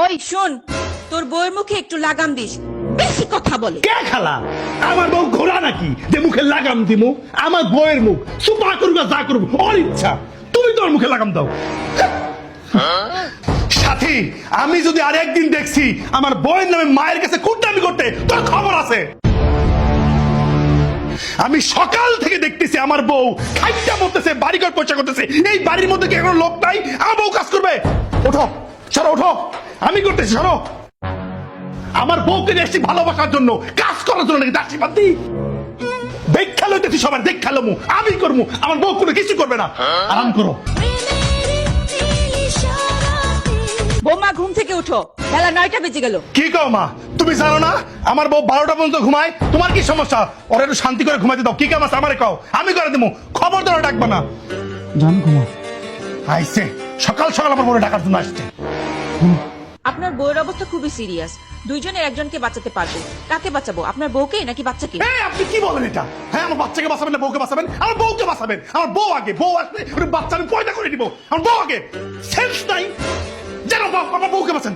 ওই শোন, তোর বউয়ের মুখে একটু লাগাম দিস, বেশি কথা বলে। কে খালা আমার বউ ঘোড়া নাকি যে মুখে লাগাম দিমু? আমার বউয়ের মুখ সুপা করবা যা করব ওর ইচ্ছা, তুমি তোর মুখে লাগাম দাও। সাথী, আমি যদি আর একদিন দেখছি আমার বউয়ের নামে মায়ের কাছে কুটনামি করতে, তোর খবর আছে। আমি সকাল থেকে দেখতেছি আমার বউ খাইটা মরতেছে, বাড়িঘর পয়সা করতেছে। এই বাড়ির মধ্যে কি কোনো লোক নাই? আমার বউ কাজ করবে? ওঠো, সরো, ওঠো, আমি করতেছি, সরো। আমার বউকে এসেছি ভালোবাসার জন্য, কাজ করার জন্য নাকি দাসী বাদি? দেখা লইতেছি সবার, দেখা লমু, আমি করবো, আমার বউ কোনো কিছু করবে না। আরাম করো। বৌমা ঘুম থেকে উঠো, বেলা 9টা বেজে গেল। কি কও মা, তুমি জানো না আমার বউ 12টা পর্যন্ত ঘুমায়? তোমার কি সমস্যা? ওরা একটু শান্তি করে ঘুমাইতে দাও। কি কাম আছে আমারে কও, আমি করে দেবো। খবর ধরে ডাকবা না। জান ঘুমা আইসে সকাল সকাল আমার বউরে ডাকার জন্য আসছে। আপনার বউয়ের অবস্থা খুবই সিরিয়াস, দুইজনের একজনকে বাঁচাতে পারবো। কাকে বাঁচাবো, আপনার বউকে নাকি বাচ্চাকে? এই আপনি কি বলেন এটা? হ্যাঁ, আমার বাচ্চাকে বাঁচাবেন না বউকে বাঁচাবেন? আমার বউকে বাঁচাবেন। আমার বউ আগে, বউ আসলে ওর বাচ্চা আমি পয়দা করে দিব। আমার বউ আগে, সেন্স নাই। যেন আমার বউকে বাঁচান।